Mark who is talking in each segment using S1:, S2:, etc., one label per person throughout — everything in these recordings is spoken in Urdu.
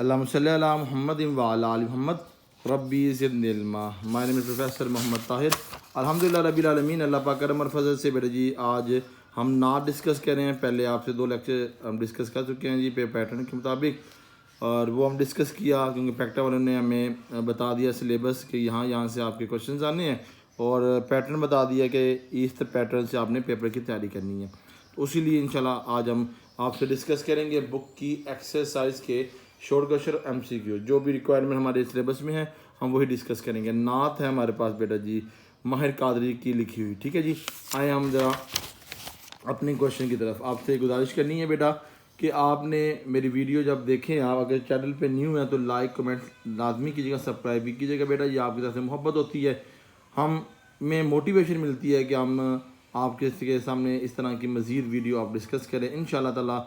S1: اللہم صلی علی محمد و علی آل محمد ربی زدنی علما. My name is Professor محمد طاہر. الحمدللہ رب العالمین. اللہ پاک کرم اور فضل سے بیٹا جی آج ہم نعت ڈسکس کر رہے ہیں. پہلے آپ سے 2 لیکچر ہم ڈسکس کر چکے ہیں جی پیٹرن کے مطابق, اور وہ ہم ڈسکس کیا کیونکہ پیکٹا والوں نے ہمیں بتا دیا سلیبس کہ یہاں سے آپ کے کوشچنز آنے ہیں, اور پیٹرن بتا دیا کہ اس پیٹرن سے آپ نے پیپر کی تیاری کرنی ہے. تو اسی لیے انشاءاللہ آج ہم آپ سے ڈسکس کریں گے بک کی ایکسرسائز کے شارٹ کوشچن اور MCQ. جو بھی ریکوائرمنٹ ہمارے سلیبس میں ہے ہم وہی ڈسکس کریں گے. نعت ہے ہمارے پاس بیٹا جی ماہر قادری کی لکھی ہوئی. ٹھیک ہے جی, آئیں ہم ذرا اپنی کوشچن کی طرف. آپ سے گزارش کرنی ہے بیٹا کہ آپ نے میری ویڈیو جب دیکھیں, آپ اگر چینل پہ نیو ہیں تو لائک کمنٹ لازمی کیجیے گا, سبسکرائب بھی کیجیے گا بیٹا. یہ آپ کی طرف سے محبت ہوتی ہے, ہم میں موٹیویشن ملتی ہے کہ ہم آپ کے سامنے اس طرح کی مزید ویڈیو آپ ڈسکس کریں انشاءاللہ تعالیٰ.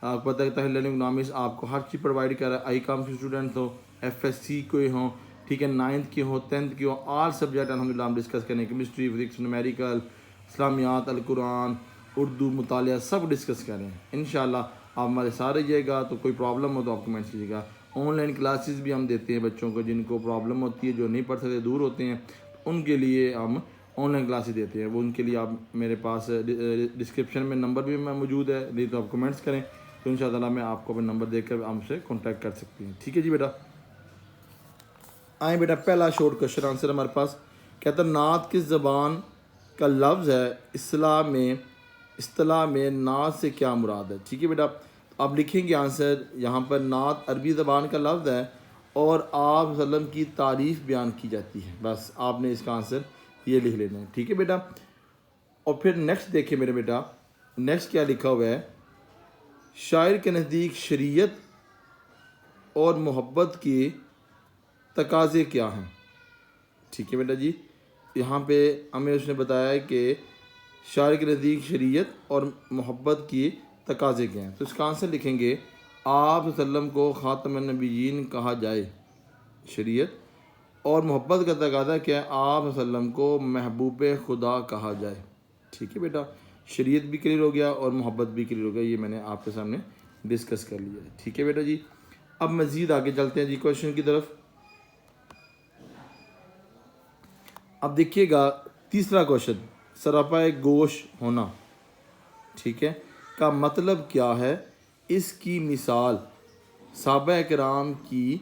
S1: آپ کو پتہ ہے طاہر لرننگ اکنامکس آپ کو ہر چیز پرووائڈ کر رہا ہے. آئی کام کے اسٹوڈنٹ ہو, FSC کوئی ہوں, ٹھیک ہے, 9th کی ہو, 10th کی ہو, آل سبجیکٹ الحمدللہ ہم ڈسکس کریں. کیمسٹری, فزکس, نومیریکل, اسلامیات, القرآن, اردو مطالعہ سب ڈسکس کریں انشاءاللہ. آپ ہمارے ساتھ رہیے گا. تو کوئی پرابلم ہو تو آپ کمنٹس کیجیے گا. آن لائن کلاسز بھی ہم دیتے ہیں بچوں کو جن کو پرابلم ہوتی ہے, جو نہیں پڑھ سکتے, دور ہوتے ہیں, ان کے لیے ہم آن لائن کلاسز دیتے ہیں. وہ ان کے لیے آپ میرے پاس ڈسکرپشن میں نمبر بھی موجود ہے, نہیں تو آپ کمنٹس کریں تو انشاءاللہ میں آپ کو اپنا نمبر دے کر ہم سے کانٹیکٹ کر سکتی ہیں. ٹھیک ہے جی بیٹا. آئیں بیٹا, پہلا شارٹ کوشچن آنسر ہمارے پاس کہتا ہے نعت کس زبان کا لفظ ہے, اصطلاح میں نعت سے کیا مراد ہے. ٹھیک ہے بیٹا, آپ لکھیں گے آنسر یہاں پر. نعت عربی زبان کا لفظ ہے اور آپ وسلم کی تعریف بیان کی جاتی ہے. بس آپ نے اس کا آنسر یہ لکھ لینا ہے. ٹھیک ہے بیٹا. اور پھر نیکسٹ دیکھیں میرے بیٹا, نیکسٹ کیا لکھا ہوا ہے. شاعر کے نزدیک شریعت اور محبت کے تقاضے کیا ہیں. ٹھیک ہے بیٹا جی, یہاں پہ ہمیں اس نے بتایا ہے کہ شاعر کے نزدیک شریعت اور محبت کی تقاضے کیا ہیں. تو اس کا آنسر لکھیں گے آپ صلی اللہ علیہ وسلم کو خاتم النبیین کہا جائے, شریعت اور محبت کا تقاضا کیا ہے, آپ صلی اللہ علیہ وسلم کو محبوب خدا کہا جائے. ٹھیک ہے بیٹا, شریعت بھی کلیئر ہو گیا اور محبت بھی کلیئر ہو گیا. یہ میں نے آپ کے سامنے ڈسکس کر لیا ہے. ٹھیک ہے بیٹا جی. اب مزید آگے چلتے ہیں جی کوشچن کی طرف. اب دیکھیے گا تیسرا کوشچن, سراپا گوش ہونا, ٹھیک ہے, کا مطلب کیا ہے, اس کی مثال صحابہ کرام کی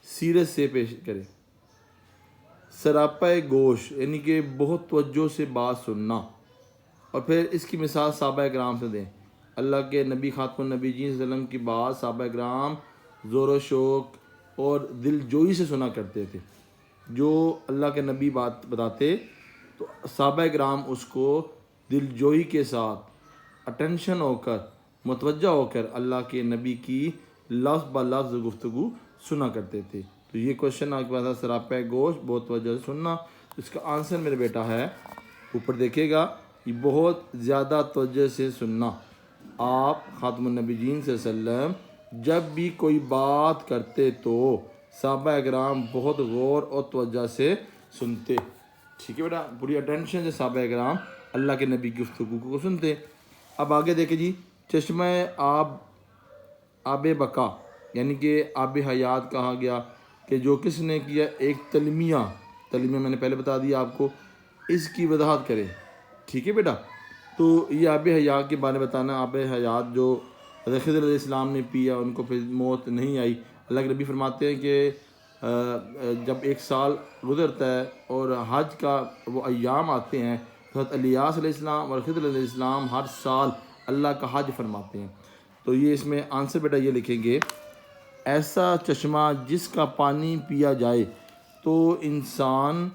S1: سیرت سے پیش کریں. سراپا گوش یعنی کہ بہت توجہ سے بات سننا, اور پھر اس کی مثال صحابہ کرام سے دیں. اللہ کے نبی خاتم النبی صلی اللہ علیہ وسلم کی بات صحابہ کرام زور و شوق اور دل جوئی سے سنا کرتے تھے. جو اللہ کے نبی بات بتاتے تو صحابہ کرام اس کو دل جوئی کے ساتھ اٹینشن ہو کر, متوجہ ہو کر اللہ کے نبی کی لفظ با لفظ گفتگو سنا کرتے تھے. تو یہ کوشچن آپ کے پاس ہے, سراپا گوش بہت توجہ سے سننا. اس کا آنسر میرے بیٹا ہے, اوپر دیکھے گا, یہ بہت زیادہ توجہ سے سننا. آپ خاتم النبیین صلی اللہ علیہ وسلم جب بھی کوئی بات کرتے تو صحابہ اکرام بہت غور اور توجہ سے سنتے. ٹھیک ہے بیٹا, پوری اٹینشن سے صحابہ اکرام اللہ کے نبی کی گفتگو کو سنتے. اب آگے دیکھیں جی, چشمہ آب بقا یعنی کہ آب حیات کہا گیا کہ جو کس نے کیا, ایک تلمیہ میں نے پہلے بتا دیا آپ کو, اس کی وضاحت کرے. ٹھیک ہے بیٹا. تو یہ آب حیات کے بارے میں بتانا. آب حیات جو حضرت خضر علیہ السلام نے پیا, ان کو پھر موت نہیں آئی. اللہ کے نبی فرماتے ہیں کہ جب 1 سال گزرتا ہے اور حج کا وہ ایام آتے ہیں, حضرت الیاس علیہ السلام اور خضر علیہ السلام ہر سال اللہ کا حج فرماتے ہیں. تو یہ اس میں آنسر بیٹا یہ لکھیں گے, ایسا چشمہ جس کا پانی پیا جائے تو انسان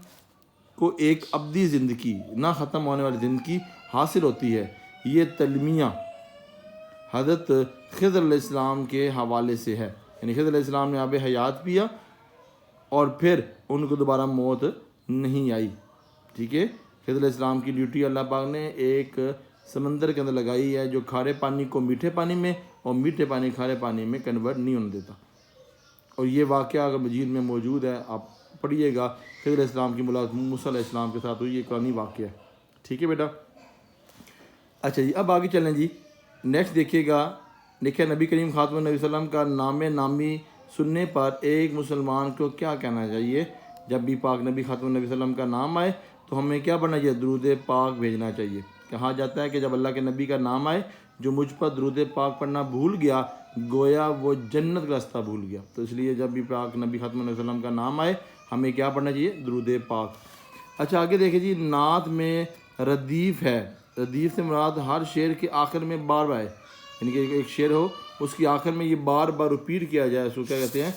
S1: کو ایک ابدی زندگی, نہ ختم ہونے والی زندگی حاصل ہوتی ہے. یہ تلمیہ حضرت خضر علیہ السلام کے حوالے سے ہے. یعنی خضر علیہ السلام نے آب حیات پیا اور پھر ان کو دوبارہ موت نہیں آئی. ٹھیک ہے, خضر علیہ السلام کی ڈیوٹی اللہ پاک نے ایک سمندر کے اندر لگائی ہے جو کھارے پانی کو میٹھے پانی میں اور میٹھے پانی کھارے پانی میں کنورٹ نہیں ہونے دیتا. اور یہ واقعہ اگر مجید میں موجود ہے, آپ پڑھیے گا, خضر علیہ السلام کی ملاقات موسیٰ علیہ السلام کے ساتھ ہوئی, یہ قرآنی واقعہ ہے. ٹھیک ہے بیٹا. اچھا جی, اب آگے چلیں جی. نیکسٹ دیکھیے گا, لکھے نبی کریم خاتم النبی صلی اللہ علیہ وسلم کا نام نامی سننے پر ایک مسلمان کو کیا کہنا چاہیے؟ جب بھی پاک نبی خاتم النبی صلی اللہ علیہ وسلم کا نام آئے تو ہمیں کیا پڑھنا چاہیے؟ درود پاک بھیجنا چاہیے۔ کہا جاتا ہے کہ جب اللہ کے نبی کا نام آئے جو مجھ پر درود پاک پڑھنا بھول گیا گویا وہ جنت کا راستہ بھول گیا۔ تو اس لیے جب بھی پاک نبی خاتم النبی صلی اللہ علیہ وسلم کا نام آئے ہمیں کیا پڑھنا چاہیے؟ درود پاک۔ اچھا آگے دیکھیں جی، نعت میں ردیف ہے۔ ردیف سے مراد ہر شعر کے آخر میں بار بار ہے، یعنی کہ ایک شعر ہو اس کی آخر میں یہ بار بار ریپیٹ کیا جائے، اس کو کیا کہتے ہیں؟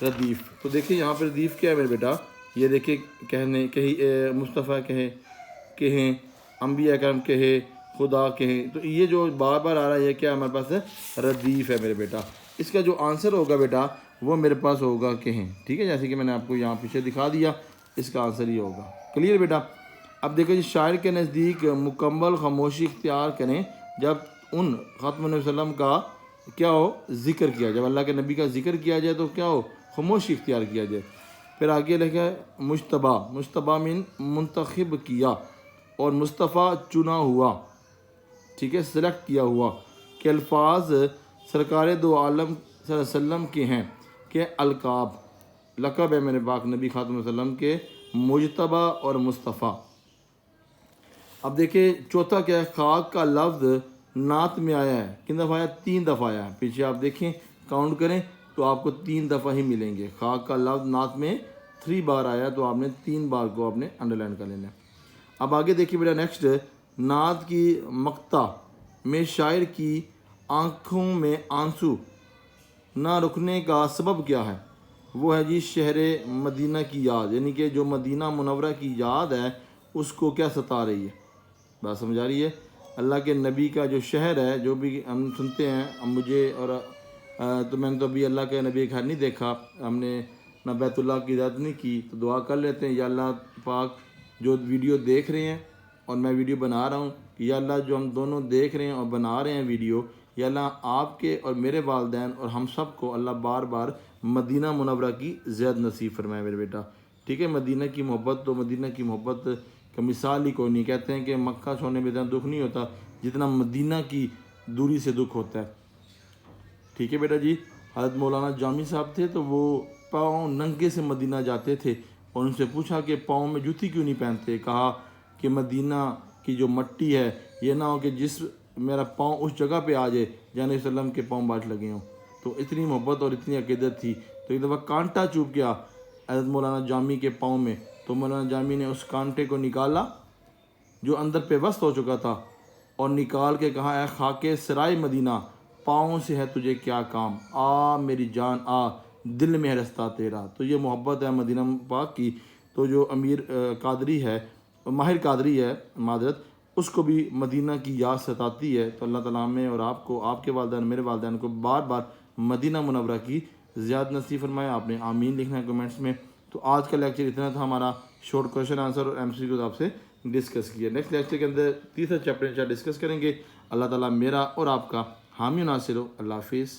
S1: ردیف۔ تو دیکھیں یہاں پہ ردیف کیا ہے میرے بیٹا، یہ دیکھیں کہیں مصطفیٰ کہیں انبیاء کرم کہے، خدا کہیں، تو یہ جو بار بار آ رہا ہے یہ کیا ہمارے پاس ردیف ہے میرے بیٹا۔ اس کا جو آنسر ہوگا بیٹا وہ میرے پاس ہوگا کہیں، ٹھیک ہے، جیسے کہ میں نے آپ کو یہاں پیچھے دکھا دیا، اس کا آنسر یہ ہوگا۔ کلیئر بیٹا؟ اب دیکھیں جی، شاعر کے نزدیک مکمل خاموشی اختیار کریں جب ان خاتم النبی صلی اللہ علیہ وسلم کا کیا ہو؟ ذکر کیا، جب اللہ کے نبی کا ذکر کیا جائے تو کیا ہو؟ خاموشی اختیار کیا جائے۔ پھر آگے لکھا ہے مجتبیٰ، مجتبیٰ من منتخب کیا، اور مصطفیٰ چنا ہوا، ٹھیک ہے، سلیکٹ کیا ہوا، کہ الفاظ سرکار دو عالم صلی اللہ علیہ وسلم کے ہیں، کہ القاب لقب ہے میرے پاک نبی خاتم صلی اللہ علیہ وسلم کے مجتبیٰ اور مصطفیٰ۔ اب دیکھیں چوتھا کیا ہے؟ خاک کا لفظ نعت میں آیا ہے، کتنی دفعہ آیا؟ 3 دفعہ آیا ہے۔ پیچھے آپ دیکھیں کاؤنٹ کریں تو آپ کو 3 دفعہ ہی ملیں گے۔ خاک کا لفظ نعت میں 3 بار آیا تو آپ نے 3 بار کو آپ نے انڈر لائن کر لینا ہے۔ اب آگے دیکھیے بیٹا نیکسٹ، نعت کی مقطع میں شاعر کی آنکھوں میں آنسو نہ رکنے کا سبب کیا ہے؟ وہ ہے جی شہر مدینہ کی یاد، یعنی کہ جو مدینہ منورہ کی یاد ہے اس کو کیا ستا رہی ہے۔ بات سمجھ آ رہی ہے؟ اللہ کے نبی کا جو شہر ہے، جو بھی ہم سنتے ہیں، مجھے اور تو میں نے تو ابھی اللہ کے نبی کا گھر نہیں دیکھا، ہم نے نہ بیت اللہ کی زیارت نہیں کی، تو دعا کر لیتے ہیں یا اللہ پاک جو ویڈیو دیکھ رہے ہیں اور میں ویڈیو بنا رہا ہوں، یا اللہ جو ہم دونوں دیکھ رہے ہیں اور بنا رہے ہیں ویڈیو، یا اللہ آپ کے اور میرے والدین اور ہم سب کو اللہ بار بار مدینہ منورہ کی زیارت نصیب فرمائے میرے بیٹا، ٹھیک ہے۔ مدینہ کی محبت تو مدینہ کی محبت کا مثال ہی کوئی نہیں۔ کہتے ہیں کہ مکہ چھوڑنے میں اتنا دکھ نہیں ہوتا جتنا مدینہ کی دوری سے دکھ ہوتا ہے، ٹھیک ہے بیٹا جی۔ حضرت مولانا جامی صاحب تھے تو وہ پاؤں ننگے سے مدینہ جاتے تھے، اور ان سے پوچھا کہ پاؤں میں جوتی کیوں نہیں پہنتے؟ کہا کہ مدینہ کی جو مٹی ہے یہ نہ ہو کہ جس میرا پاؤں اس جگہ پہ آ جائے جہاں نبی صلی اللہ علیہ وسلم کے پاؤں بانٹ لگے ہوں۔ تو اتنی محبت اور اتنی عقیدت تھی۔ تو ایک دفعہ کانٹا چوب گیا حضرت مولانا جامی کے پاؤں میں، تو مولانا جامی نے اس کانٹے کو نکالا جو اندر پہ وسط ہو چکا تھا، اور نکال کے کہا اے خاک سرائے مدینہ، پاؤں سے ہے تجھے کیا کام، آ میری جان آ، دل میں ہے رستہ تیرا۔ تو یہ محبت ہے مدینہ پاک کی۔ تو جو امیر قادری ہے، ماہر قادری ہے معذرت، اس کو بھی مدینہ کی یاد ستاتی ہے۔ تو اللہ تعالیٰ ہمیں اور آپ کو، آپ کے والدین میرے والدین کو بار بار مدینہ منورہ کی زیادہ نصیب فرمائے۔ آپ نے آمین لکھنا ہے کمنٹس میں۔ تو آج کا لیکچر اتنا تھا، ہمارا شارٹ کویشچن آنسر اور MCQ آپ سے ڈسکس کیا۔ نیکسٹ لیکچر کے اندر تیسرا چیپٹر ڈسکس کریں گے۔ اللہ تعالیٰ میرا اور آپ کا حامی و ناصر ہو۔ اللہ حافظ۔